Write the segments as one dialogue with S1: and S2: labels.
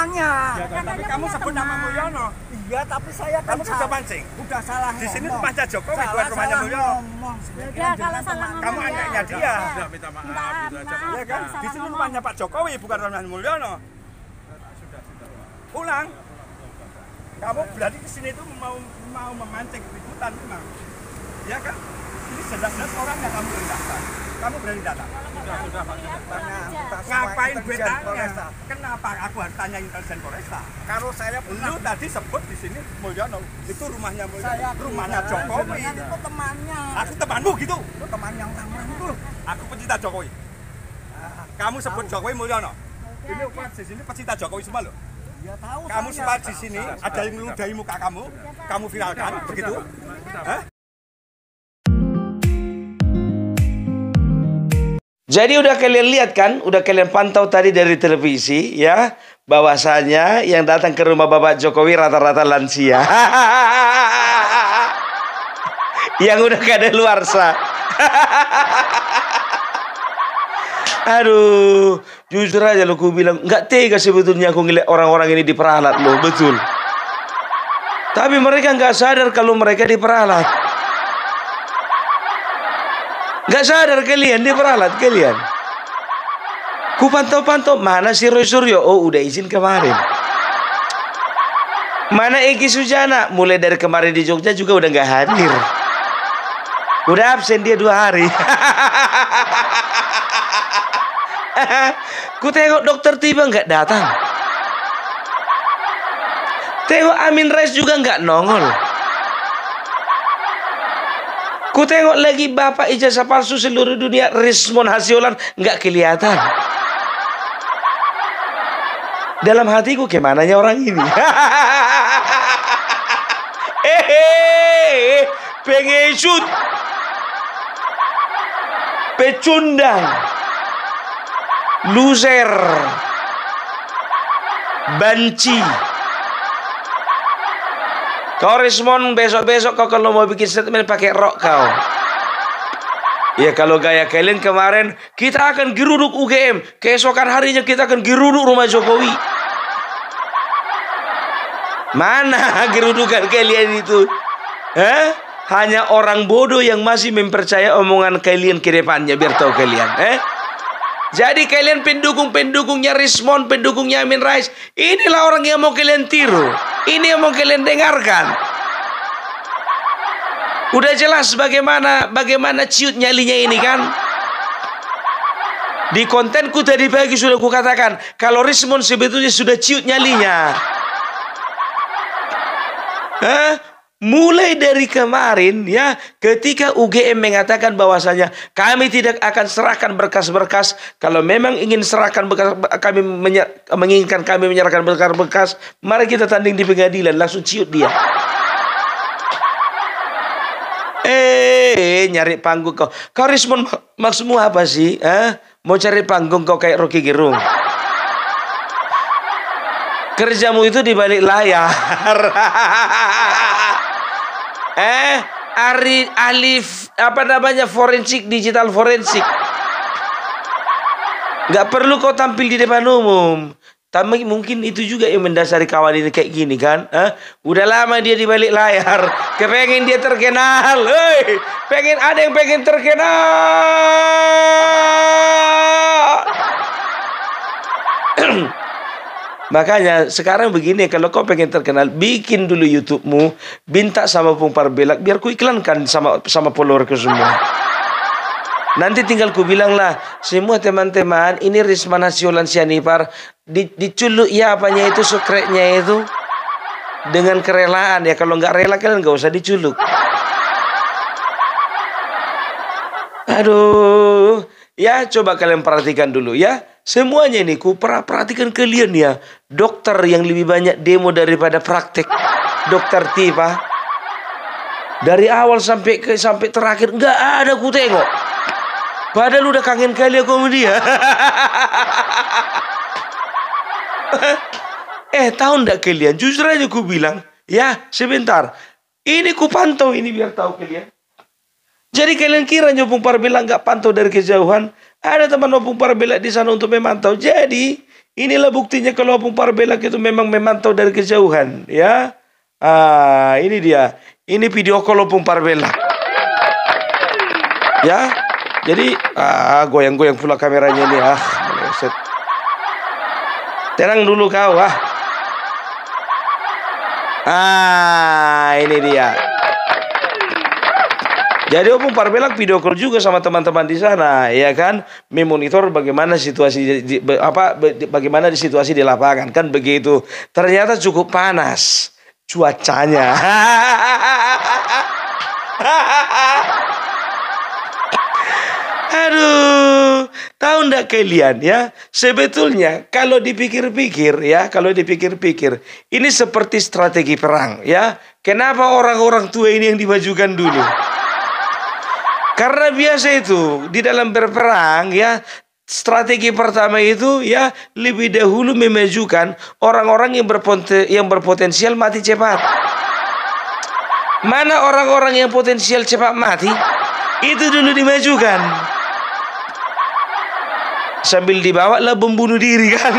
S1: temannya.
S2: Ya, tapi kamu sebut nama Mulyono.
S1: Iya, tapi saya kan
S2: Kamu sudah mancing.
S1: udah salah
S2: Di sini
S1: ngomong.
S2: rumahnya Jokowi, bukan rumahnya Mulyono.
S3: Udah kalau salah ngomong
S2: Kamu anaknya dia.
S4: Sudah minta maaf gitu aja.
S3: maaf.
S2: Ya kan? Di sini rumahnya Pak Jokowi, bukan rumahnya Mulyono. Pulang. Kamu berarti ke sini itu mau memancing keributan memang. Ya kan? Ini jelas-jelas orang yang kamu rendahkan. Kamu berani datang.
S4: Sudah Pak.
S2: Ngapain gue tanya? Kenapa aku harus tanya intelijen Polresta?
S1: Kalau saya
S2: Lu tadi sebut di sini Mulyono, itu rumahnya Mulyono,
S1: saya
S2: rumahnya Jokowi.
S1: itu temannya.
S2: Aku temanmu gitu.
S1: Itu temannya orang itu.
S2: Aku pecinta Jokowi. Kamu sebut Jokowi Mulyono. Ini di sini pecinta Jokowi semua loh.
S1: Ya tahu.
S2: Kamu
S1: saya.
S2: sempat di sini ada yang meludahi muka kamu viralkan begitu? Hah?
S5: Jadi udah kalian lihat kan, udah kalian pantau tadi dari televisi ya, bahwasanya yang datang ke rumah Bapak Jokowi rata-rata lansia. Yang udah kadaluarsa. Aduh, jujur aja lo, ku bilang nggak tega sebetulnya aku ngeliat orang-orang ini diperalat lo, betul. Tapi mereka nggak sadar kalau mereka diperalat. Nggak sadar kalian diperalat kalian. Ku pantau-pantau, mana si Roy Suryo? Oh, udah izin kemarin. Mana Egi Sujana? Mulai dari kemarin di Jogja juga udah nggak hadir. Udah absen dia 2 hari. Ku tengok dokter Tiba nggak datang. Tengok Amin Rais juga nggak nongol. Ku tengok lagi bapak ijazah palsu seluruh dunia Rismon Hasiolan nggak kelihatan. Dalam hatiku kemananya orang ini. Pengesut, pecundang, loser, banci. Kau Rismon, besok-besok kau kalau mau bikin statement pakai rok kau. Ya kalau gaya kalian kemarin, kita akan geruduk UGM. Keesokan harinya kita akan geruduk rumah Jokowi. Mana gerudukan kalian itu? Hah? Hanya orang bodoh yang masih mempercaya omongan kalian ke depannya, biar tahu kalian. Jadi kalian pendukung-pendukungnya Rismon, pendukungnya Amin Rais, inilah orang yang mau kalian tiru. Ini yang mau kalian dengarkan. Udah jelas bagaimana ciut nyalinya ini kan. Di kontenku tadi pagi sudah kukatakan kalau Rismon sebetulnya sudah ciut nyalinya. Mulai dari kemarin ya, ketika UGM mengatakan bahwasanya kami tidak akan serahkan berkas-berkas, kalau memang ingin serahkan berkas, menginginkan kami menyerahkan berkas-berkas, mari kita tanding di pengadilan, langsung ciut dia. Nyari panggung kau. Kau Rismon, maksudmu apa sih? Mau cari panggung kau kayak Rocky Gerung? Kerjamu itu di balik layar. Alif apa namanya, forensik, digital forensik. Nggak perlu kau tampil di depan umum. Tapi mungkin itu juga yang mendasari kawan ini kayak gini kan. Udah lama dia di balik layar, kepengen dia terkenal. Ada yang pengen terkenal. Makanya sekarang begini, kalau kau pengen terkenal, bikin dulu YouTube-mu, minta sama Pung Parbelak biar ku iklankan sama followerku semua. Nanti tinggal ku bilang lah, semua teman-teman, ini Risman Hasiolan Sianipar diculuk ya apanya itu, sukreknya itu dengan kerelaan ya. Kalau nggak rela kalian nggak usah diculuk. Aduh, ya coba kalian perhatikan dulu ya. Semuanya ini ku perhatikan kalian ya. Dokter yang lebih banyak demo daripada praktek. Dokter Tiba. Dari awal sampai terakhir nggak ada ku tengok. Padahal udah kangen kali aku sama dia. Tahu ndak kalian? Jujur aja ku bilang, ya sebentar. Ini ku pantau ini biar tahu kalian. Jadi kalian kira Opung Parbelak nggak pantau dari kejauhan? Ada teman Opung Parbelak di sana untuk memantau. Jadi Inilah buktinya kalau Opung Parbelak itu memang memantau dari kejauhan, ya. Ini dia. Ini video call Opung Parbelak. Ya. Jadi goyang-goyang pula kameranya ini, meleset. Tenang dulu kau, ini dia. Jadi Opung Parbelak video call juga sama teman-teman di sana, ya kan? Memonitor bagaimana situasi bagaimana di situasi di lapangan, kan begitu. Ternyata cukup panas cuacanya. Aduh, tahu ndak kalian ya? Sebetulnya kalau dipikir-pikir, ini seperti strategi perang, ya. Kenapa orang-orang tua ini yang dimajukan dulu? Karena biasa itu di dalam berperang, ya, strategi pertama itu, ya, lebih dahulu memajukan orang-orang yang berpotensial mati cepat. Mana orang-orang yang potensial cepat mati? Itu dulu dimajukan. Sambil dibawa lah membunuh diri, kan.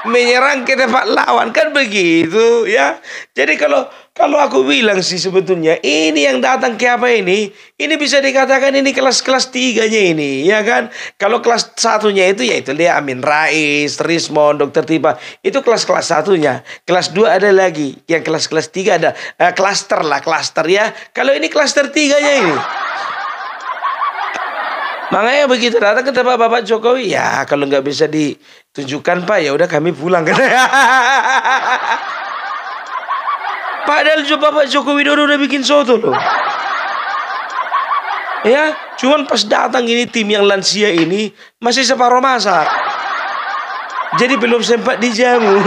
S5: Menyerang ke tempat lawan, kan begitu, ya. Jadi kalau aku bilang sih sebetulnya ini yang datang ke apa ini bisa dikatakan ini kelas-kelas 3-nya ini, ya kan. Kalau kelas 1-nya itu yaitu dia Amin Rais, Rismon, Dr. Tipa, itu kelas-kelas 1-nya. Kelas 2 ada lagi, yang kelas-kelas 3 ada klaster ya. Kalau ini klaster 3-nya ini. Makanya begitu datang ke tempat Bapak Jokowi, ya kalau nggak bisa ditunjukkan Pak, ya udah kami pulang. Padahal Bapak Jokowi Dodo udah bikin soto loh. Ya, cuman pas datang ini tim yang lansia ini masih separuh masak. Jadi belum sempat dijamu.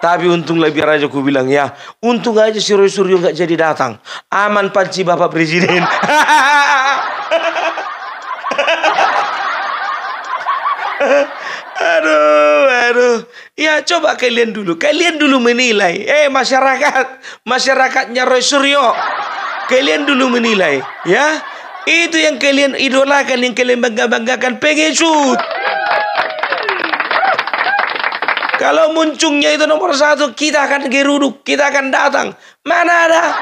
S5: Tapi untunglah, biar aja aku bilang, ya, untung aja si Roy Suryo nggak jadi datang. Aman panci Bapak Presiden. Aduh. Ya, coba kalian dulu menilai. Masyarakatnya Roy Suryo. Kalian dulu menilai, ya. Itu yang kalian idolakan, yang kalian banggakan, pengen shoot. Kalau muncungnya itu nomor 1, kita akan geruduk, kita akan datang. Mana ada?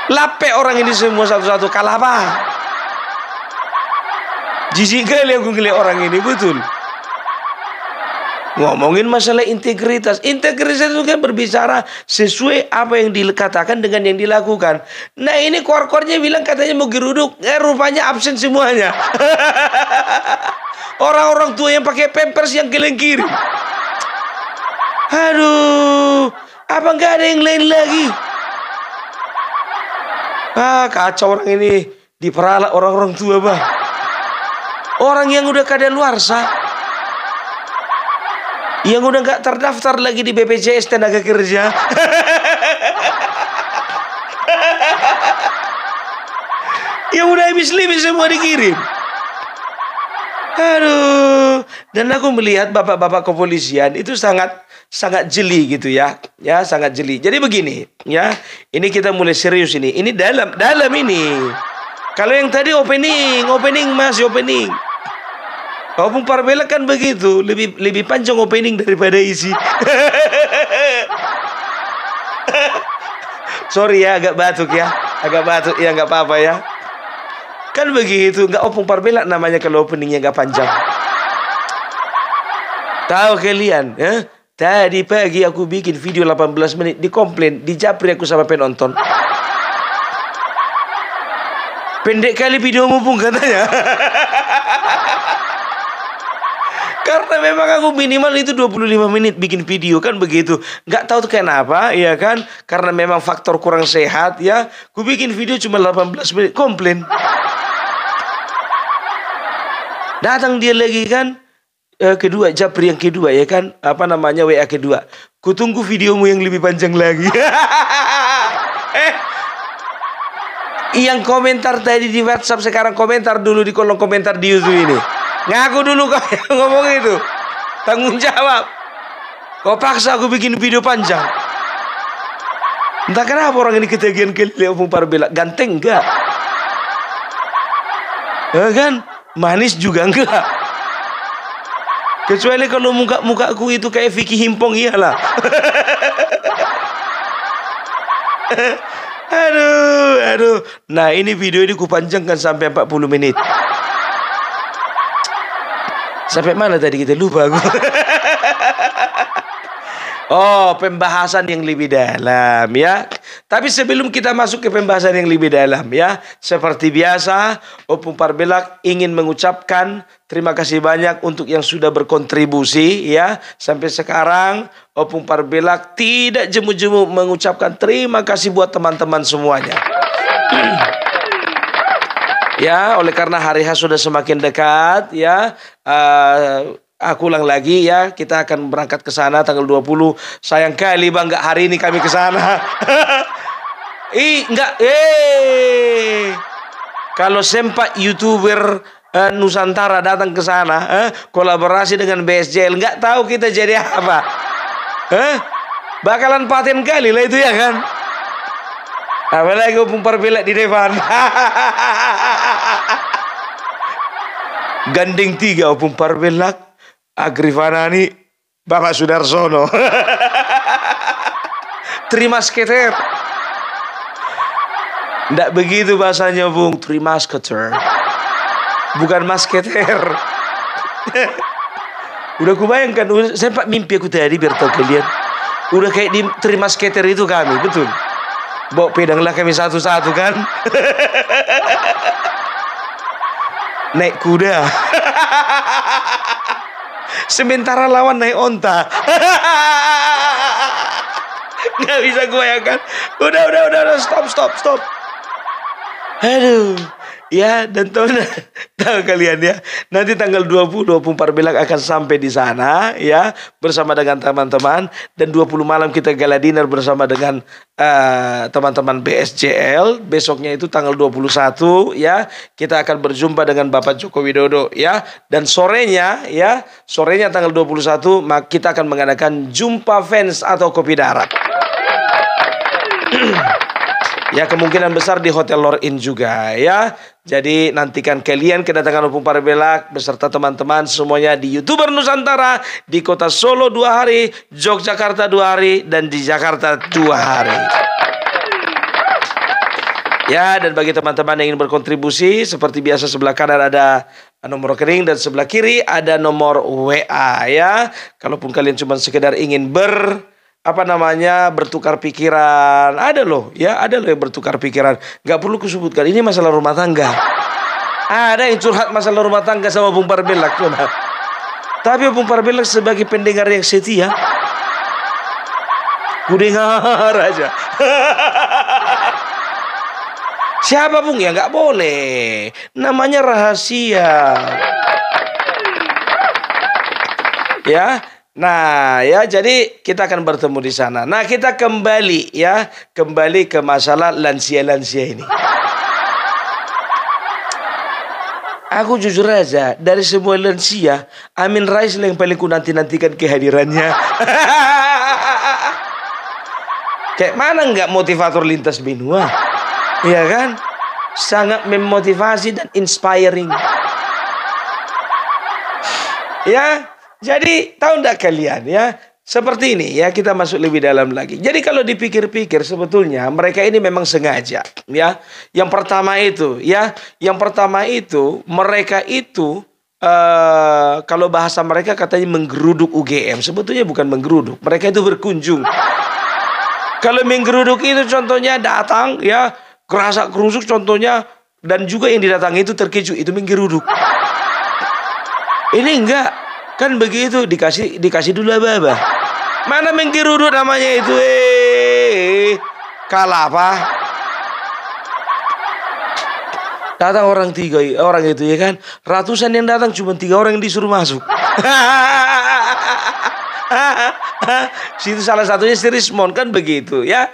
S5: Lape orang ini semua satu-satu, kalah apa? Jijik kali aku ngeliat orang ini, betul. Ngomongin masalah integritas. Integritas itu kan berbicara sesuai apa yang dikatakan dengan yang dilakukan. Nah, ini kor-kornya bilang katanya mau geruduk, rupanya absen semuanya. Orang-orang tua yang pakai pampers yang kalian kirim. Aduh, apa nggak ada yang lain lagi? Kacau orang ini. Diperalat orang-orang tua, Bang. Orang yang udah kadaluarsa, yang udah nggak terdaftar lagi di BPJS Tenaga Kerja. Yang udah habis-habis semua dikirim. Aduh, dan aku melihat bapak-bapak kepolisian itu sangat jeli gitu, ya. Ya, sangat jeli. Jadi begini, ya. Ini kita mulai serius ini. Ini dalam ini. Kalau yang tadi opening masih opening. Opung Parbelak kan begitu, lebih panjang opening daripada isi. Sorry ya, agak batuk ya, nggak apa-apa ya. Kan begitu, nggak Opung Parbelak namanya kalau openingnya nggak panjang. Tahu kalian, ya? Tadi pagi aku bikin video 18 menit, dikomplain, dijapri aku sama penonton. Pendek kali videomu pun katanya. Karena memang aku minimal itu 25 menit bikin video, kan begitu. Nggak tahu tuh kenapa, ya kan? Karena memang faktor kurang sehat, ya. Ku bikin video cuma 18 menit, komplain. Datang dia lagi kan, kedua, japri yang kedua, ya kan, apa namanya, WA kedua. Kutunggu videomu yang lebih panjang lagi. Yang komentar tadi di WhatsApp sekarang komentar dulu di kolom komentar di YouTube ini. Ngaku dulu kau yang ngomong itu. Tanggung jawab. Kau paksa aku bikin video panjang. Entah kenapa orang ini ketagihan kali Opung Parbelak. Ganteng enggak? Kan? Manis juga enggak. Kecuali kalau mukaku itu kayak Vicky Himpong, iyalah. Aduh. Nah, ini video ini kupanjangkan sampai 40 menit. Sampai mana tadi kita lupa aku. Oh, pembahasan yang lebih dalam ya. Tapi sebelum kita masuk ke pembahasan yang lebih dalam ya, seperti biasa, Opung Parbelak ingin mengucapkan terima kasih banyak untuk yang sudah berkontribusi ya. Sampai sekarang Opung Parbelak tidak jemu-jemu mengucapkan terima kasih buat teman-teman semuanya. Ya, oleh karena hari H sudah semakin dekat ya, aku ulang lagi ya, kita akan berangkat ke sana tanggal 20. Sayang kali Bang, enggak hari ini kami ke sana. Enggak. Kalau sempat YouTuber Nusantara datang ke sana, kolaborasi dengan BSJL, enggak tahu kita jadi apa. Bakalan paten kali lah itu ya kan. Apalagi Opung Parbelak di depan. Gandeng 3 Opung Parbelak, Agrifanani, Bapak Sudarsono. Trimasketer. Nggak begitu bahasanya, Bung. Trimasketer. Bukan masketer. Udah kubayangkan, sempat mimpi aku tadi biar tahu kalian. Udah kayak di Trimasketer itu kami, betul. Bawa pedanglah kami satu-satu kan. Naik kuda. Sementara lawan naik onta. Nggak bisa gue ya kan. Udah, stop. Aduh. Ya, dan tahu kalian ya, nanti tanggal 20 Opung Parbelak akan sampai di sana ya, bersama dengan teman-teman. Dan 20 malam kita gala dinner bersama dengan teman-teman BSJL. Besoknya itu tanggal 21 ya, kita akan berjumpa dengan Bapak Joko Widodo ya. Dan sorenya tanggal 21 kita akan mengadakan jumpa fans atau kopi darat. Ya, kemungkinan besar di Hotel Lor-In juga ya. Jadi nantikan kalian kedatangan Opung Parbelak beserta teman-teman semuanya di YouTuber Nusantara di kota Solo 2 hari, Yogyakarta 2 hari, dan di Jakarta 2 hari. Ya, dan bagi teman-teman yang ingin berkontribusi, seperti biasa sebelah kanan ada nomor rekening dan sebelah kiri ada nomor WA ya. Kalaupun kalian cuma sekedar ingin bertukar pikiran, ada loh yang bertukar pikiran. Gak perlu kusebutkan, ini masalah rumah tangga. Ada yang curhat masalah rumah tangga sama Opung Parbelak, coba. Tapi Opung Parbelak sebagai pendengar yang setia, ku dengar aja. Siapa Bung? Ya gak boleh, namanya rahasia. Ya. Nah ya, jadi kita akan bertemu di sana. Nah, kita kembali ke masalah lansia-lansia ini. Aku jujur aja, dari semua lansia, Amin Rais yang paling ku nanti-nantikan kehadirannya. Kayak mana nggak motivator lintas benua, ya kan? Sangat memotivasi dan inspiring. Ya. Jadi tahu enggak kalian ya, seperti ini ya, kita masuk lebih dalam lagi. Jadi kalau dipikir-pikir sebetulnya mereka ini memang sengaja ya. Yang pertama itu mereka itu kalau bahasa mereka katanya menggeruduk UGM. Sebetulnya bukan menggeruduk, mereka itu berkunjung. Kalau menggeruduk itu contohnya datang ya, kerasa-kerusuk contohnya, dan juga yang didatangi itu terkejut, itu menggeruduk. Ini enggak. Kan begitu, dikasih dulu apa? Mana menggeruduk namanya itu? Kalah apa? Datang orang itu ya kan. Ratusan yang datang, cuma 3 orang yang disuruh masuk. Situ salah satunya si Rismon, kan begitu ya.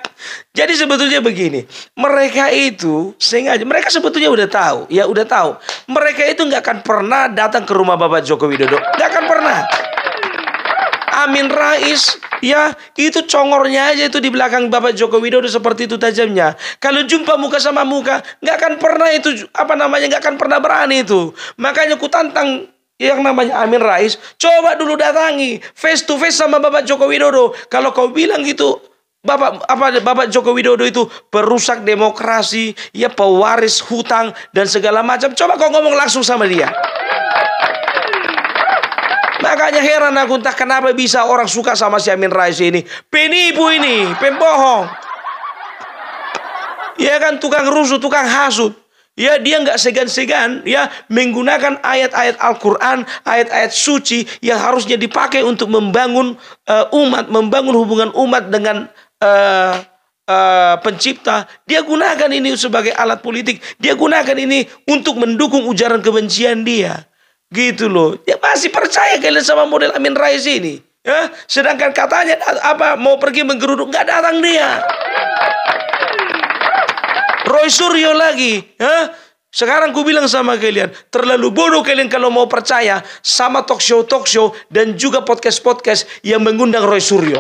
S5: Jadi sebetulnya begini, mereka itu sengaja, mereka sebetulnya udah tahu. Mereka itu nggak akan pernah datang ke rumah Bapak Joko Widodo, nggak akan pernah. Amin Rais, ya itu congornya aja itu di belakang Bapak Joko Widodo seperti itu tajamnya. Kalau jumpa muka sama muka, nggak akan pernah itu nggak akan pernah berani itu. Makanya ku tantang yang namanya Amin Rais, coba dulu datangi face to face sama Bapak Joko Widodo. Kalau kau bilang gitu, Bapak Joko Widodo itu perusak demokrasi, ya pewaris hutang dan segala macam. Coba kau ngomong langsung sama dia. Makanya heran aku entah kenapa bisa orang suka sama si Amin Rais ini. Penipu ini, pembohong. Ya kan, tukang rusuh, tukang hasut. Ya dia nggak segan-segan ya menggunakan ayat-ayat Al-Quran, ayat-ayat suci yang harusnya dipakai untuk membangun umat, membangun hubungan umat dengan pencipta. Dia gunakan ini sebagai alat politik. Dia gunakan ini untuk mendukung ujaran kebencian dia. Gitu loh. Ya masih percaya kalian sama model Amin Rais ini. Ya, sedangkan katanya mau pergi menggeruduk, nggak datang dia. Roy Suryo lagi, ya. Sekarang ku bilang sama kalian, terlalu bodoh kalian kalau mau percaya sama talk show dan juga podcast yang mengundang Roy Suryo.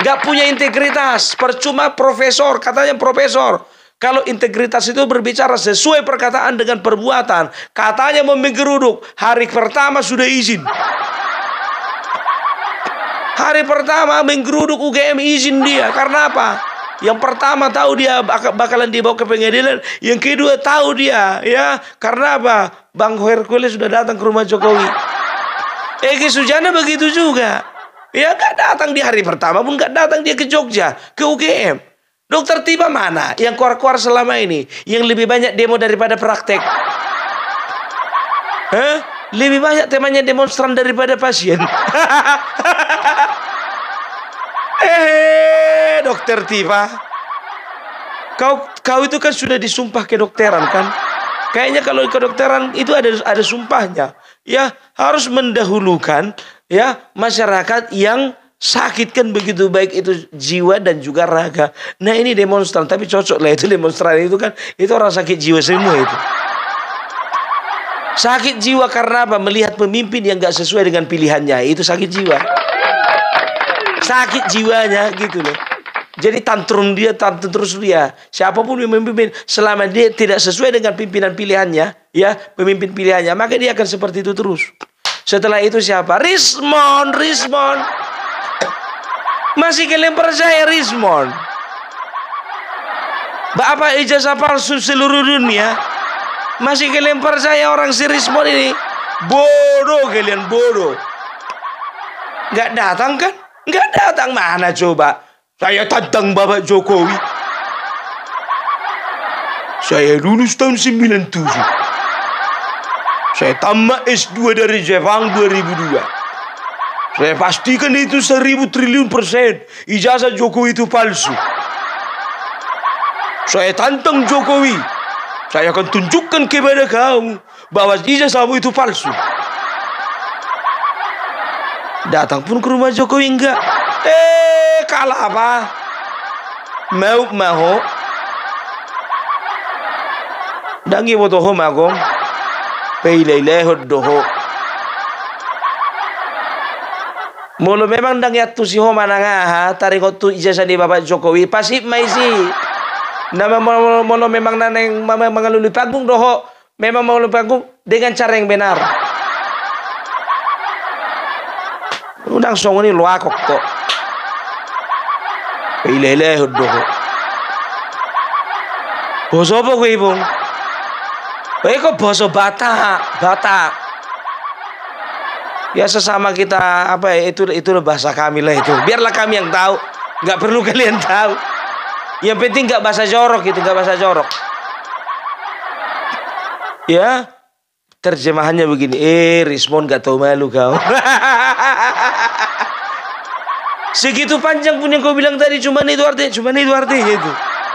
S5: Gak punya integritas, percuma profesor, katanya profesor. Kalau integritas itu berbicara sesuai perkataan dengan perbuatan. Katanya mau menggeruduk, hari pertama sudah izin. Hari pertama menggeruduk UGM izin dia. Karena apa? Yang pertama tahu dia bakalan dibawa ke pengadilan. Yang kedua tahu dia, ya. Karena apa? Bang Hercules sudah datang ke rumah Jokowi. Egi Sujana begitu juga. Ya gak datang di hari pertama pun gak datang dia ke Jogja, ke UGM. Dokter Tiba mana yang keluar-keluar selama ini? Yang lebih banyak demo daripada praktek. Lebih banyak temanya demonstran daripada pasien. Dokter Tiba, kau itu kan sudah disumpah kedokteran kan? Kayaknya kalau kedokteran itu ada sumpahnya. Ya harus mendahulukan ya masyarakat yang sakit kan begitu, baik itu jiwa dan juga raga. Nah ini demonstran, tapi cocok lah itu demonstran itu kan, itu orang sakit jiwa semua itu. Sakit jiwa karena apa? Melihat pemimpin yang gak sesuai dengan pilihannya, itu sakit jiwa. Sakit jiwanya gitu loh. Jadi tantrum terus dia. Siapapun yang memimpin, selama dia tidak sesuai dengan pimpinan pilihannya, ya pemimpin pilihannya, maka dia akan seperti itu terus. Setelah itu siapa? Rismon. Masih kalian percaya Rismon? Apa ijazah palsu seluruh dunia? Masih kalian percaya orang si Rismon ini? Bodoh kalian, bodoh. Gak datang kan? Gak datang, mana coba? Saya tantang Bapak Jokowi. Saya lulus tahun 97. Saya tamat S2 dari Jepang 2002. Saya pastikan itu 1000 triliun %. Ijazah Jokowi itu palsu. Saya tantang Jokowi. Saya akan tunjukkan kepada kamu bahwa ijazahmu itu palsu. Datang pun ke rumah Jokowi enggak. Kalah apa? Mau. Dangi botoho magong. Peileleho doho. Mulu memang dang yatu si homa nangaha taringot tu ijazah di Bapak Jokowi pasip maisi. Nama mulu memang naneng mengaluli panggung doho, memang mengaluli panggung dengan cara yang benar. Udang song ini luakok kok. Ilele doho. Boso apa gue ibung? Kok boso Batak. Ya sesama kita apa ya, itu bahasa kami lah itu. Biarlah kami yang tahu, nggak perlu kalian tahu. Yang penting nggak bahasa jorok gitu, nggak bahasa jorok. Ya terjemahannya begini. Rismon nggak tahu malu kau. Segitu panjang pun yang kau bilang tadi cuman itu artinya itu.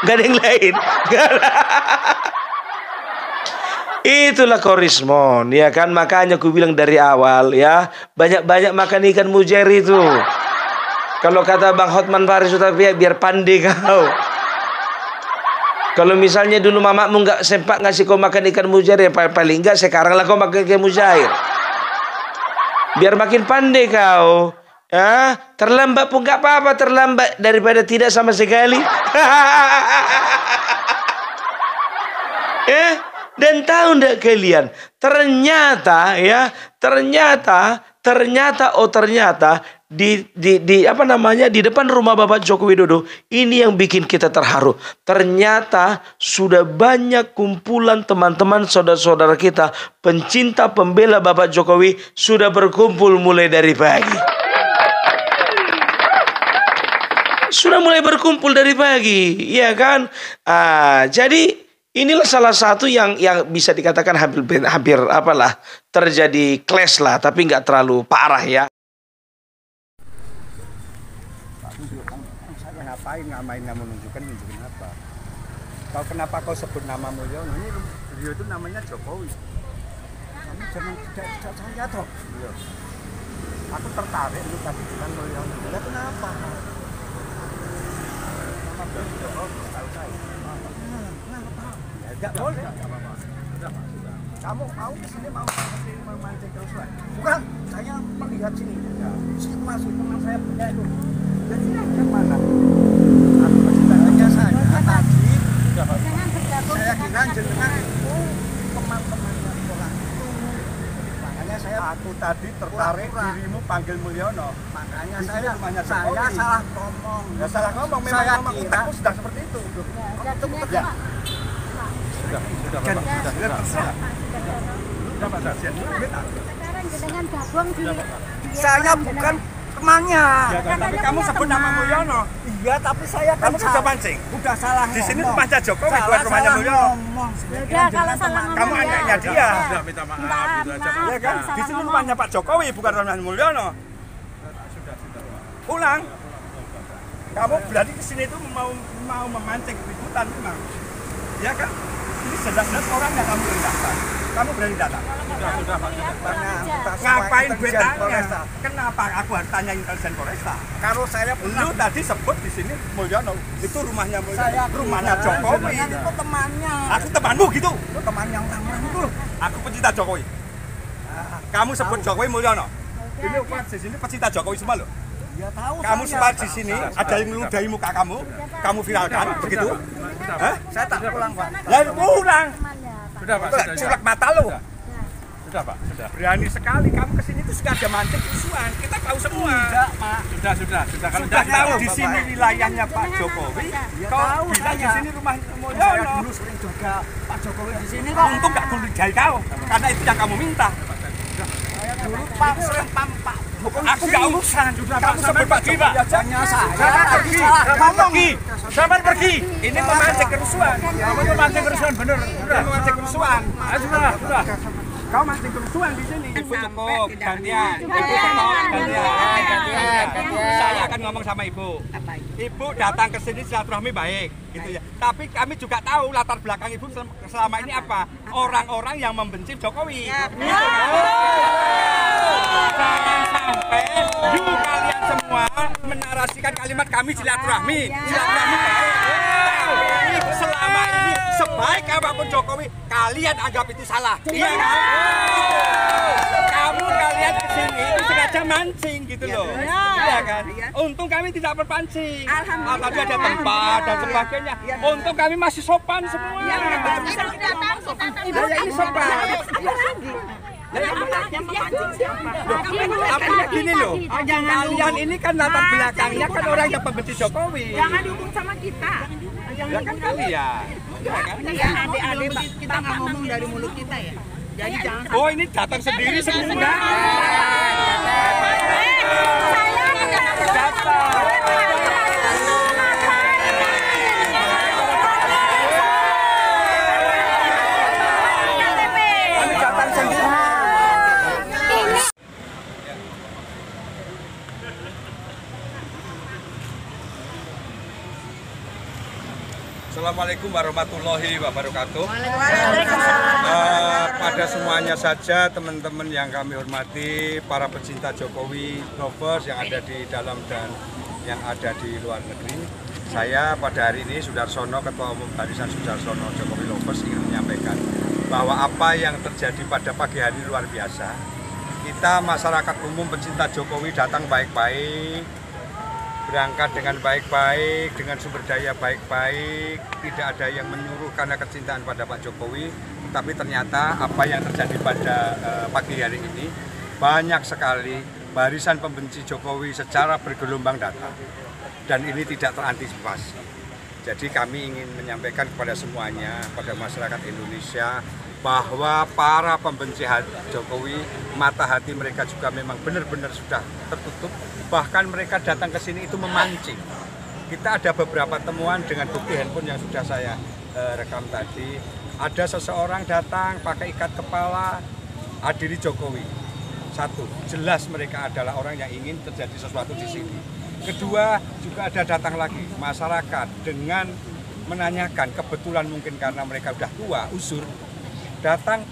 S5: Nggak ada yang lain. Itulah Rismon, ya kan? Makanya aku bilang dari awal ya, banyak-banyak makan ikan mujair itu. Kalau kata Bang Hotman Paris Utapia, biar pandai kau. Kalau misalnya dulu mamamu nggak sempat ngasih kau makan ikan mujair, ya paling nggak sekarang lah kau makan ikan mujair. biar makin pandai kau. Ya, terlambat pun gak apa-apa, terlambat daripada tidak sama sekali. Dan tahu ndak kalian, ternyata di depan rumah Bapak Joko Widodo ini yang bikin kita terharu. Ternyata sudah banyak kumpulan teman-teman saudara-saudara kita pencinta pembela Bapak Jokowi sudah berkumpul mulai dari pagi. Sudah mulai berkumpul dari pagi, ya kan? Jadi inilah salah satu yang bisa dikatakan hampir terjadi clash lah, tapi nggak terlalu parah ya.
S2: Saya ngapain menunjukkan apa? Kenapa kau sebut nama Mulyono? Ini beliau itu namanya Jokowi. Kamu jangan tidak saya toh. Iya. Aku tertarik lu tadi bilang Mulyono. Ya kenapa? Enggak boleh. Kamu mau kesini mau memancing kerusuhan? Bukan, saya melihat sini. Situasi teman saya punya itu. Jadi gimana? Aku percintanya saya tadi. Saya kira jenengan itu teman-temannya orang itu. Makanya aku tadi tertarik dirimu panggil Mulyono. Makanya saya salah ngomong. Ya salah ngomong, memang aku sudah seperti itu. Ya. Sudah Pak Sarjen.
S3: Sekarang gabung di
S1: Saya bukan temannya.
S2: Ya, tapi kamu sebut nama Mulyono.
S1: Iya, tapi saya kan
S2: Kamu sudah mancing.
S1: udah salah
S2: Di sini
S1: ngomong.
S2: rumahnya Jokowi, bukan rumahnya Mulyono.
S3: Udah kalau salah ngomong
S2: Kamu anaknya dia.
S4: Sudah minta maaf gitu aja Pak.
S2: Ya kan? Di sini rumahnya Pak Jokowi, bukan rumahnya Mulyono. Pulang. Kamu berarti ke sini itu mau memancing keributan memang. Ya kan? Ini jelas-jelas orang yang kamu rendahkan. Kamu berani datang?
S4: Sudah Pak.
S2: Ngapain gue tanya? Kenapa aku harus tanya intelijen Polresta?
S1: Kalau saya
S2: Lu tadi sebut di sini Mulyono, itu rumahnya Mulyono,
S1: saya
S2: rumahnya Jokowi.
S1: itu temannya.
S2: Aku temanmu gitu.
S1: Itu teman yang orang itu.
S2: Aku pecinta Jokowi. Kamu sebut Jokowi Mulyono. Ini di sini pecinta Jokowi semua loh.
S1: Ya tahu.
S2: Kamu
S1: saya.
S2: sempat di sini ada yang meludahi muka kamu viralkan begitu? Hah?
S1: Saya tak pulang, Pak.
S2: Lah pulang.
S4: Sudah Pak.
S2: Culak mata lu.
S4: Sudah Pak. Sudah.
S2: Berani sekali kamu kesini itu sengaja mancing kerusuhan. Kita tahu semua.
S1: Enggak, Pak.
S4: Sudah. Kalau
S2: Sudah tahu
S4: tahu
S2: di sini wilayahnya Pak Jokowi. Kau
S1: tahu
S2: bilang di
S1: saya.
S2: sini rumah
S1: Saya
S2: Mulyono.
S1: dulu sering jaga Pak Jokowi di sini kok.
S2: Untung gak curigai kau, karena itu yang kamu minta.
S1: Saya dulu Pak sering Pak
S2: Aku gak urusan. Kamu sebut Pak Jokowi aja.
S1: Hanya saya
S2: Pergi.
S1: ngomong.
S2: Sampai pergi. Ini memancing kerusuhan. Kamu memancing kerusuhan bener. Sudah memancing kerusuhan. Sudah. Kau mancing kerusuhan di sini. Ibu cukup gantian. Ibu cukup gantian. Saya akan ngomong sama Ibu. Ibu datang ke sini silaturahmi baik, gitu ya. Tapi kami juga tahu latar belakang Ibu selama ini apa? Orang-orang yang membenci Jokowi. Gitu kan? Jangan sampai kalian semua menarasikan kalimat kami silaturahmi. Silaturahmi baik. Selama ini sebaik apapun Jokowi, kalian anggap itu salah. Iya kan? Kalian kesini itu sengaja mancing gitu loh. Iya kan? Untung kami tidak berpancing. Tadi ada tempat dan sebagainya. Untung kami masih sopan semua. Ini sopan. Tapi gini loh, kalian ini kan latar belakangnya kan orang yang pembenci Jokowi.
S3: Jangan dihubung sama kita.
S2: Ya kan kalian. Ya kan?
S3: Ya, adik-adik kita nggak ngomong dari mulut kita ya. Jadi jangan.
S2: Oh ini datang sendiri semua. Assalamualaikum warahmatullahi wabarakatuh. Pada semuanya saja teman-teman yang kami hormati, para pecinta Jokowi lovers yang ada di dalam dan yang ada di luar negeri. Saya pada hari ini Sudarsono, Ketua Umum Barisan Sudarsono Jokowi lovers ingin menyampaikan bahwa apa yang terjadi pada pagi hari luar biasa. Kita masyarakat umum pencinta Jokowi datang baik-baik, berangkat dengan baik-baik, dengan sumber daya baik-baik, tidak ada yang menyuruh karena kecintaan pada Pak Jokowi. Tapi ternyata apa yang terjadi pada pagi hari ini, banyak sekali barisan pembenci Jokowi secara bergelombang datang. Dan ini tidak terantisipasi. Jadi kami ingin menyampaikan kepada semuanya, pada masyarakat Indonesia, bahwa para pembenci Jokowi, mata hati mereka juga memang benar-benar sudah tertutup. Bahkan mereka datang ke sini itu memancing. Kita ada beberapa temuan dengan bukti handphone yang sudah saya rekam tadi. Ada seseorang datang pakai ikat kepala, hadiri Jokowi. Satu, jelas mereka adalah orang yang ingin terjadi sesuatu di sini. Kedua, juga ada datang lagi masyarakat dengan menanyakan, kebetulan mungkin karena mereka sudah tua, usur, datang,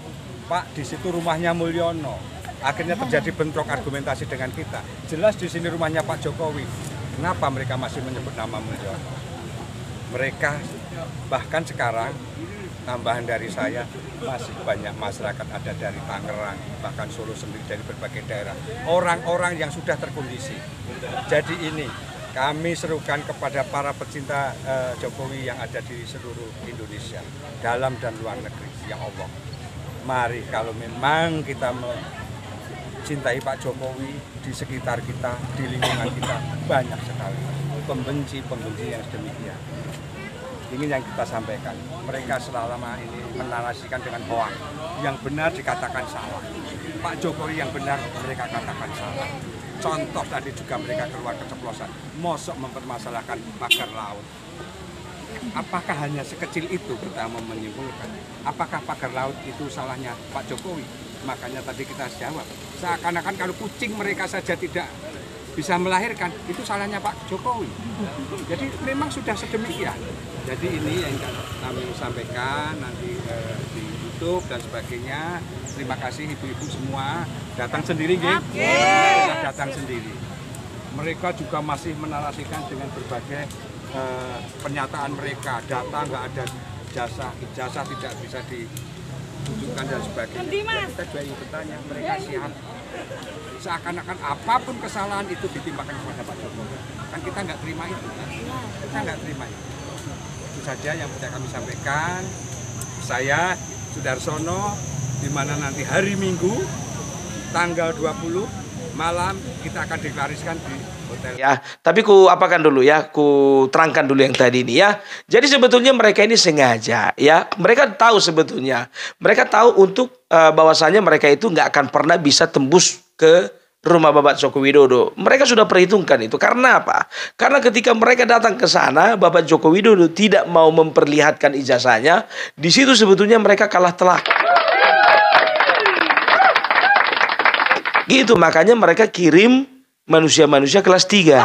S2: Pak, di situ rumahnya Mulyono. Akhirnya terjadi bentrok argumentasi dengan kita. Jelas di sini rumahnya Pak Jokowi. Kenapa mereka masih menyebut nama Mulyono? Mereka bahkan sekarang, tambahan dari saya, masih banyak masyarakat ada dari Tangerang, bahkan Solo sendiri, dari berbagai daerah. Orang-orang yang sudah terkondisi. Jadi ini kami serukan kepada para pecinta Jokowi yang ada di seluruh Indonesia, dalam dan luar negeri. Ya Allah, mari kalau memang kita mencintai Pak Jokowi, di sekitar kita, di lingkungan kita, banyak sekali pembenci-pembenci yang sedemikian. Ini yang kita sampaikan. Mereka selama ini menarasikan dengan hoax. Yang benar dikatakan salah. Pak Jokowi yang benar mereka katakan salah. Contoh tadi juga mereka keluar keceplosan. Mosok mempermasalahkan pagar laut. Apakah hanya sekecil itu kita mau menyimpulkan? Apakah pagar laut itu salahnya Pak Jokowi? Makanya tadi kita jawab. Seakan-akan kalau kucing mereka saja tidak bisa melahirkan, itu salahnya Pak Jokowi. Jadi memang sudah sedemikian. Jadi ini yang kami sampaikan nanti di YouTube dan sebagainya. Terima kasih ibu-ibu semua. Datang sendiri, nggih? Datang sendiri. Mereka juga masih menarasikan dengan berbagai pernyataan mereka. Data nggak ada jasa, ijazah tidak bisa ditunjukkan dan sebagainya. Kita juga ingin bertanya, mereka siap. Seakan-akan apapun kesalahan itu ditimpakan kepada Pak Jokowi. Kan kita nggak terima itu. Kita nggak terima itu. Itu saja yang bisa kami sampaikan. Saya Sudarsono, di mana nanti hari Minggu tanggal 20 malam kita akan deklarasikan di hotel.
S5: Ya, tapi ku apakan dulu ya, ku terangkan dulu yang tadi ini ya. Jadi sebetulnya mereka ini sengaja ya. Mereka tahu sebetulnya. Mereka tahu untuk bahwasannya mereka itu nggak akan pernah bisa tembus ke rumah Bapak Joko Widodo. Mereka sudah perhitungkan itu. Karena apa? Karena ketika mereka datang ke sana, Bapak Joko Widodo tidak mau memperlihatkan ijazahnya. Di situ sebetulnya mereka kalah telak. Gitu, makanya mereka kirim manusia-manusia kelas 3.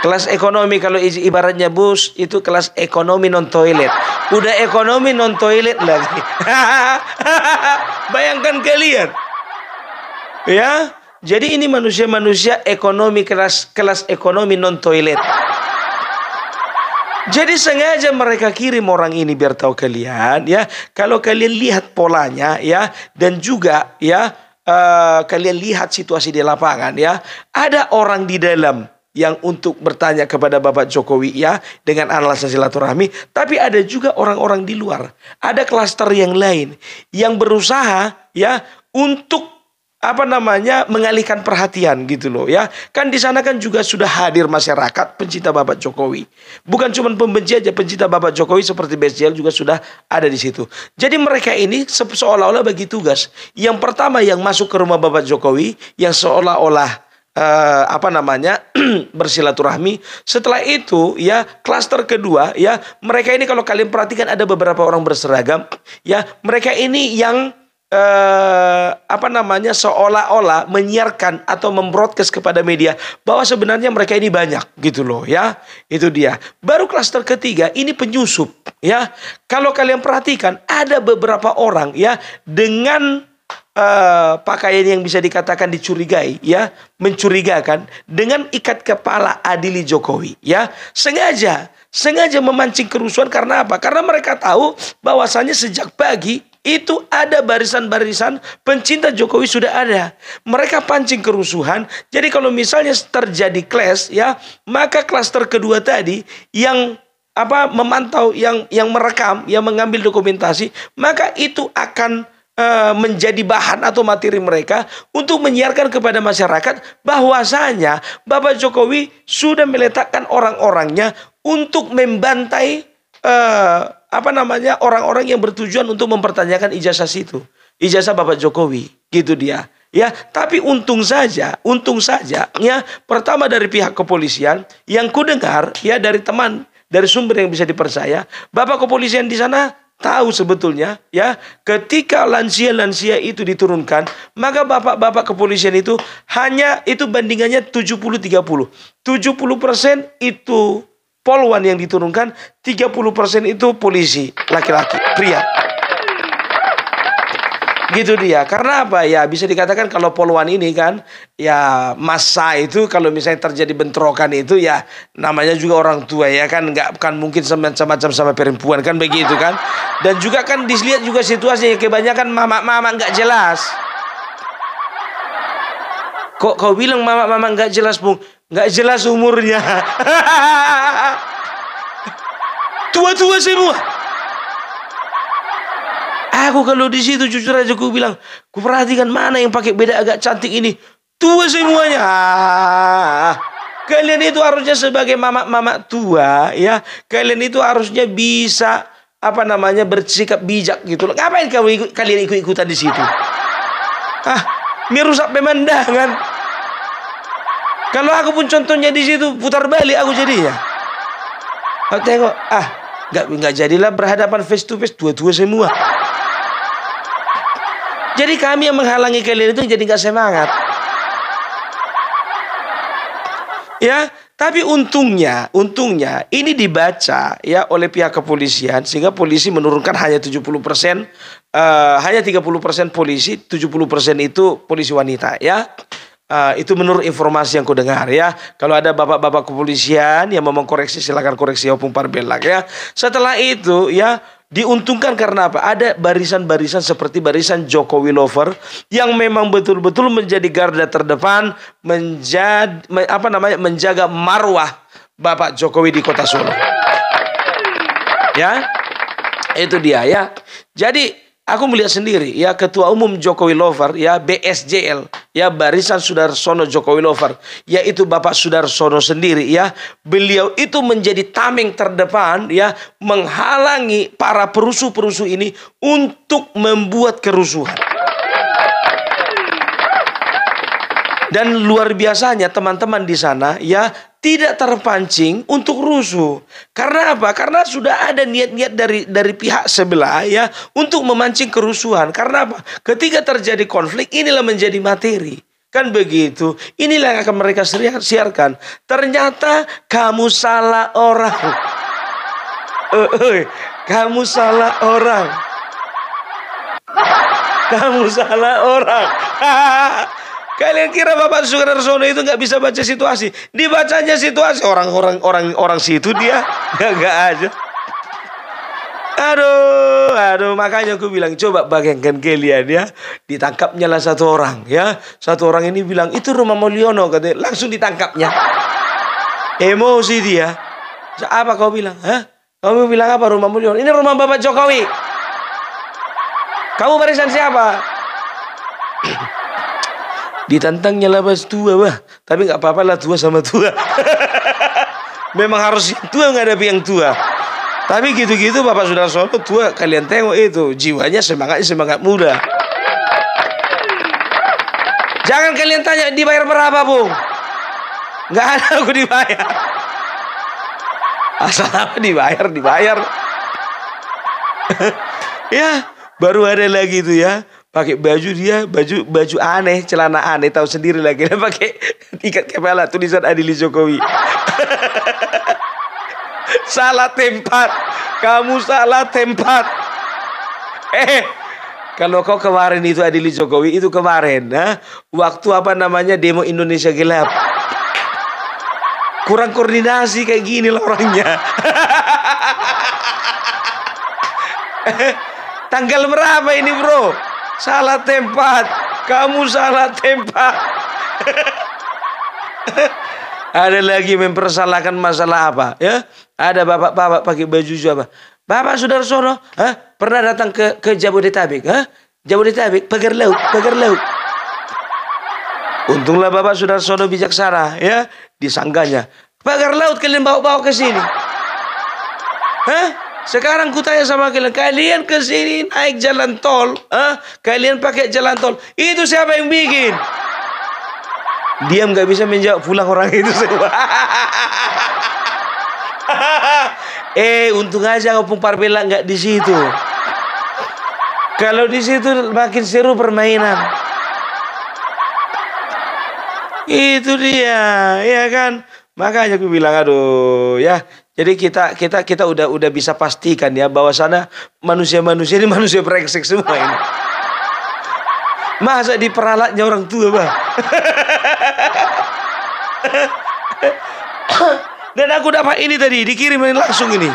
S5: Kelas ekonomi, kalau ibaratnya bus, itu kelas ekonomi non toilet. Udah ekonomi non toilet lagi. Bayangkan kalian. Ya, jadi ini manusia-manusia ekonomi kelas ekonomi non toilet. Jadi sengaja mereka kirim orang ini biar tahu kalian ya. Kalau kalian lihat polanya ya, dan juga ya kalian lihat situasi di lapangan ya, ada orang di dalam yang untuk bertanya kepada Bapak Jokowi ya dengan alasan silaturahmi, tapi ada juga orang-orang di luar. Ada klaster yang lain yang berusaha ya untuk mengalihkan perhatian gitu loh ya. Kan di sana kan juga sudah hadir masyarakat pencinta Bapak Jokowi. Bukan cuma pembenci aja, pencinta Bapak Jokowi seperti BSJL juga sudah ada di situ. Jadi mereka ini seolah-olah bagi tugas. Yang pertama yang masuk ke rumah Bapak Jokowi, yang seolah-olah bersilaturahmi. Setelah itu ya klaster kedua ya, mereka ini kalau kalian perhatikan ada beberapa orang berseragam ya, mereka ini yang seolah-olah menyiarkan atau membroadcast kepada media bahwa sebenarnya mereka ini banyak gitu loh ya. Itu dia. Baru klaster ketiga ini penyusup ya. Kalau kalian perhatikan ada beberapa orang ya dengan pakaian yang bisa dikatakan dicurigai ya, mencurigakan, dengan ikat kepala adili Jokowi ya. Sengaja memancing kerusuhan. Karena apa? Karena mereka tahu bahwasannya sejak pagi itu ada barisan-barisan pencinta Jokowi sudah ada. Mereka pancing kerusuhan. Jadi kalau misalnya terjadi clash ya, maka klaster kedua tadi yang memantau, yang merekam, yang mengambil dokumentasi, maka itu akan menjadi bahan atau materi mereka untuk menyiarkan kepada masyarakat bahwasanya Bapak Jokowi sudah meletakkan orang-orangnya untuk membantai orang-orang yang bertujuan untuk mempertanyakan ijazah situ, ijazah Bapak Jokowi, gitu dia. Ya, tapi untung saja ya, pertama dari pihak kepolisian yang ku dengar ya dari teman, dari sumber yang bisa dipercaya, Bapak kepolisian di sana tahu sebetulnya ya, ketika lansia-lansia itu diturunkan, maka bapak-bapak kepolisian itu hanya itu bandingannya 70-30. 70% itu polwan yang diturunkan, 30% itu polisi laki-laki, pria. Gitu dia. Karena apa? Ya bisa dikatakan kalau polwan ini kan ya massa itu kalau misalnya terjadi bentrokan itu ya namanya juga orang tua ya kan, nggak kan mungkin macam-macam sama perempuan kan begitu kan. Dan juga kan dilihat juga situasinya, kebanyakan mama-mama nggak jelas. Kok kau bilang mama-mama nggak jelas, Bung? Nggak jelas umurnya. Tua-tua semua. Aku kalau di situ jujur aja aku bilang, ku perhatikan mana yang pakai beda agak cantik ini, tua semuanya. Kalian itu harusnya sebagai mama-mama tua ya, kalian itu harusnya bisa bersikap bijak gitu loh. Ngapain kalian ikut-ikutan di situ? Merusak pemandangan. Kalau aku pun contohnya di situ putar balik aku jadinya. Aku tengok, nggak jadilah berhadapan face to face, tua-tua semua. Jadi kami yang menghalangi kalian itu jadi nggak semangat. Ya, tapi untungnya ini dibaca ya oleh pihak kepolisian sehingga polisi menurunkan hanya 70%, hanya 30% polisi, 70% itu polisi wanita ya. Itu menurut informasi yang ku dengar ya. Kalau ada bapak-bapak kepolisian yang mau mengkoreksi silakan koreksi opung parbelak ya. Setelah itu ya diuntungkan karena apa? Ada barisan-barisan seperti barisan Jokowi Lover yang memang betul-betul menjadi garda terdepan menjaga marwah Bapak Jokowi di Kota Solo. Ya. Itu dia ya. Jadi aku melihat sendiri ya Ketua Umum Jokowi Lover ya BSJL ya Barisan Sudarsono Jokowi Lover yaitu Bapak Sudarsono sendiri ya, beliau itu menjadi tameng terdepan ya menghalangi para perusuh-perusuh ini untuk membuat kerusuhan. Dan luar biasanya teman-teman di sana ya tidak terpancing untuk rusuh. Karena apa? Karena sudah ada niat-niat dari pihak sebelah ya untuk memancing kerusuhan. Karena apa? Ketika terjadi konflik inilah menjadi materi. Kan begitu. Inilah yang akan mereka siarkan. Ternyata kamu salah orang. Kamu salah orang. Kamu salah orang. Kalian kira Bapak Sudarsono itu nggak bisa baca situasi? Dibacanya situasi orang situ dia nggak aja. Aduh, makanya aku bilang coba bayangkan kalian ya, ditangkapnya lah satu orang ya. Satu orang ini bilang itu rumah Mulyono katanya, langsung ditangkapnya. Emosi dia. Apa kau bilang? Kamu bilang apa rumah Mulyono? Ini rumah Bapak Jokowi. Kamu barisan siapa? Ditantangnya lah pas tua tapi nggak apa-apa lah tua sama tua. Memang harus yang tua menghadapi yang tua. Tapi gitu-gitu Bapak Sudarsono tua, kalian tengok itu jiwanya semangat muda. Jangan kalian tanya dibayar berapa, Bung. Nggak ada aku dibayar. Asal apa dibayar. Ya, baru ada lagi itu ya. Pakai baju dia, baju aneh, celana aneh, tahu sendiri lagi. Dia pakai ikat kepala tulisan Adili Jokowi. Salah tempat. Kamu salah tempat. Kalau kau kemarin itu Adili Jokowi itu kemarin, waktu demo Indonesia Gelap. Kurang koordinasi kayak gini lah orangnya. Tanggal berapa ini bro? Salah tempat. Kamu salah tempat. Ada lagi mempersalahkan masalah apa? Ya, ada bapak-bapak pakai baju apa? Bapak Sudarsono, pernah datang ke Jabodetabek? Jabodetabek, pagar laut, pagar laut. Untunglah Bapak Sudarsono bijaksana, ya, disangganya. Pagar laut kalian bawa-bawa ke sini. Sekarang kutanya sama kalian ke sini naik jalan tol, kalian pakai jalan tol. Itu siapa yang bikin? Diam nggak bisa menjawab, pulang orang itu semua. Untung aja Opung Parbela nggak di situ. Kalau di situ makin seru permainan. Itu dia, ya kan? Makanya aku bilang aduh, ya. Jadi kita udah bisa pastikan ya bahwa sana manusia-manusia ini manusia brengsek semua ini. Masa diperalatnya orang tua, Bang? Dan aku dapat ini tadi, dikirim langsung ini.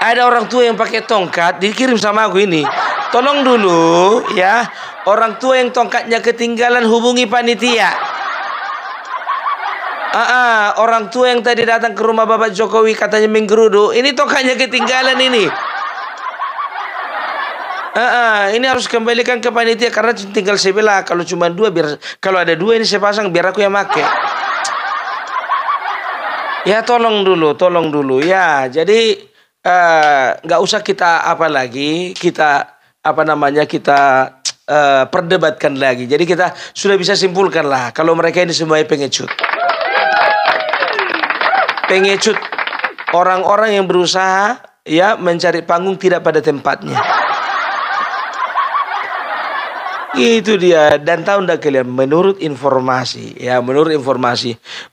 S5: Ada orang tua yang pakai tongkat, dikirim sama aku ini. Tolong dulu ya, orang tua yang tongkatnya ketinggalan hubungi panitia. Orang tua yang tadi datang ke rumah Bapak Jokowi katanya menggeruduk, ini tongkatnya ketinggalan ini. Ini harus kembalikan ke panitia karena tinggal sebelah. Kalau cuma dua, biar kalau ada dua ini saya pasang biar aku yang make. Ya tolong dulu ya. Jadi nggak usah kita perdebatkan lagi. Jadi kita sudah bisa simpulkan lah kalau mereka ini semuanya pengecut. Pengecut, orang-orang yang berusaha ya mencari panggung tidak pada tempatnya. Itu dia. Dan tahu enggak kalian, menurut informasi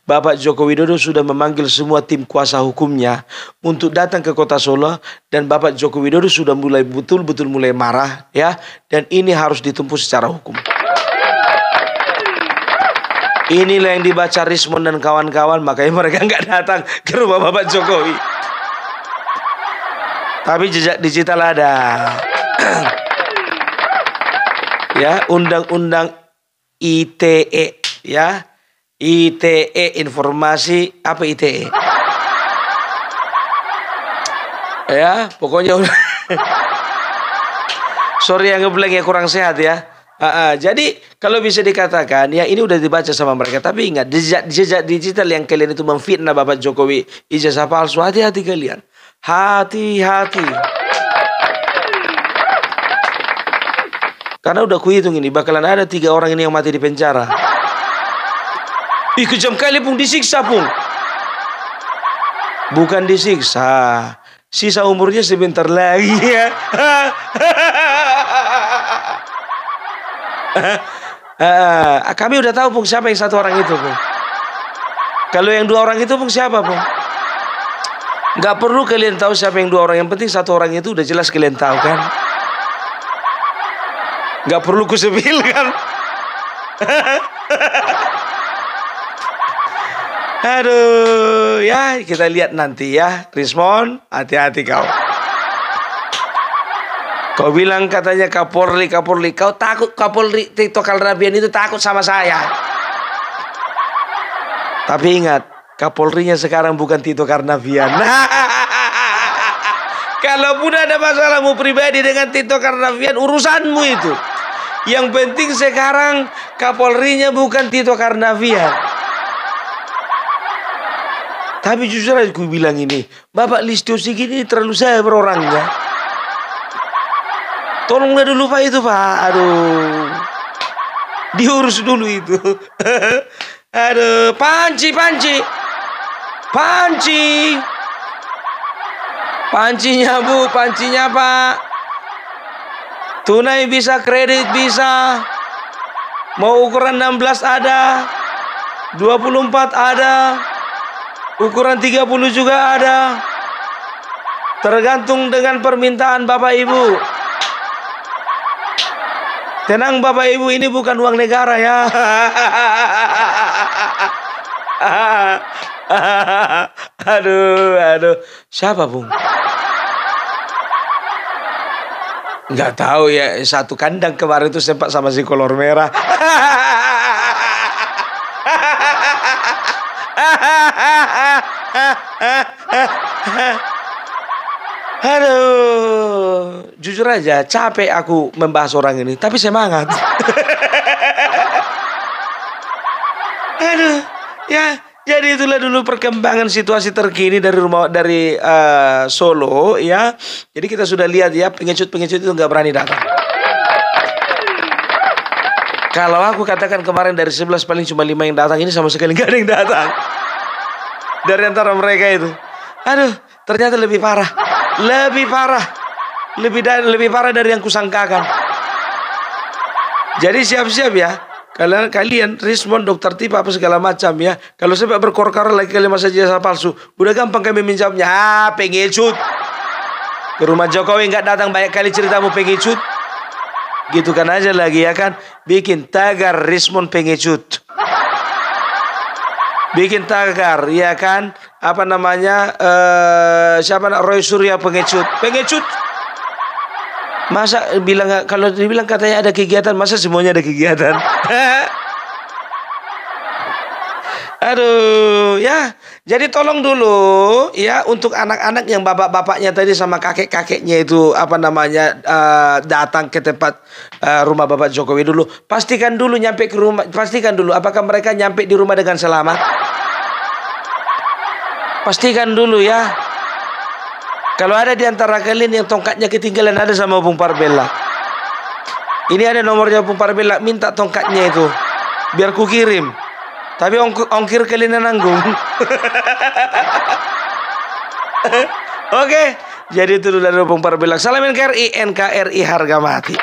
S5: Bapak Joko Widodo sudah memanggil semua tim kuasa hukumnya untuk datang ke Kota Solo, dan Bapak Joko Widodo sudah mulai betul-betul mulai marah ya, dan ini harus ditempuh secara hukum. Inilah yang dibaca Rismon dan kawan-kawan, makanya mereka nggak datang ke rumah Bapak Jokowi. Tapi jejak digital ada. Ya, undang-undang ITE ya. ITE, informasi apa ITE? Ya, pokoknya udah. Sorry yang ngebleng ya, kurang sehat ya. Jadi kalau bisa dikatakan ya ini udah dibaca sama mereka. Tapi ingat, jejak digital yang kalian itu memfitnah Bapak Jokowi, ijazah palsu, hati-hati kalian. Hati-hati. Karena udah kuhitung ini bakalan ada 3 orang ini yang mati di penjara. Ih, kejam kali Pung, disiksa Pung. Bukan disiksa, sisa umurnya sebentar lagi ya. Kami udah tahu Pung siapa yang 1 orang itu Pung. Kalau yang 2 orang itu Pung siapa Pung? Gak perlu kalian tahu siapa yang 2 orang, yang penting 1 orang itu udah jelas kalian tahu kan. Gak perlu kusepilkan. Aduh, ya kita lihat nanti ya. Rismon, hati-hati kau. Kau bilang katanya Kapolri. Kau takut Kapolri Tito Karnavian itu takut sama saya. Tapi ingat, Kapolrinya sekarang bukan Tito Karnavian. Kalaupun ada masalahmu pribadi dengan Tito Karnavian, urusanmu itu. Yang penting sekarang Kapolrinya bukan Tito Karnavian. Tapi jujur aja aku bilang ini, Bapak Listio Sigit ini terlalu sabar orangnya. Tolonglah dulu Pak itu Pak. Aduh, diurus dulu itu. Aduh, panci. Pancinya Bu, pancinya Pak. Tunai bisa, kredit bisa. Mau ukuran 16 ada, 24 ada, ukuran 30 juga ada. Tergantung dengan permintaan Bapak Ibu. Tenang Bapak Ibu, ini bukan uang negara ya. Aduh. Siapa Bung? Nggak tahu ya, satu kandang kemarin itu sempat sama si kolor merah. Aduh, jujur aja capek aku membahas orang ini, tapi semangat. Aduh, ya. Jadi itulah dulu perkembangan situasi terkini dari Solo ya. Jadi kita sudah lihat ya, pengecut-pengecut itu nggak berani datang. Kalau aku katakan kemarin dari 11 paling cuma 5 yang datang, ini sama sekali nggak ada yang datang. Dari antara mereka itu. Aduh, ternyata lebih parah. Lebih parah. Lebih parah dari yang kusangkakan. Jadi siap-siap ya. Kalian Rismon, dokter tipe apa segala macam ya. Kalau sampai berkor-kor lagi kalian masa jasa palsu, udah gampang kami minjamnya. Pengecut. Ke rumah Jokowi nggak datang, banyak kali ceritamu pengecut. Gitu kan aja lagi ya kan. Bikin tagar Rismon pengecut. Bikin tagar ya kan. Apa namanya? Siapa Roy Surya pengecut. Pengecut. Masa kalau dibilang katanya ada kegiatan, masa semuanya ada kegiatan? Aduh, ya. Jadi tolong dulu ya untuk anak-anak yang bapak-bapaknya tadi sama kakek-kakeknya itu apa namanya datang ke tempat rumah Bapak Jokowi dulu. Pastikan dulu nyampe ke rumah, pastikan dulu apakah mereka nyampe di rumah dengan selamat. Pastikan dulu ya. Kalau ada di antara kalian yang tongkatnya ketinggalan, ada sama Bung Parbella. Ini ada nomornya Bung Parbella, minta tongkatnya itu. Biar ku kirim. Tapi ongkir kalian yang nanggung. Oke. Jadi itu dulu dari Bung Parbella. Salam NKRI, NKRI harga mati.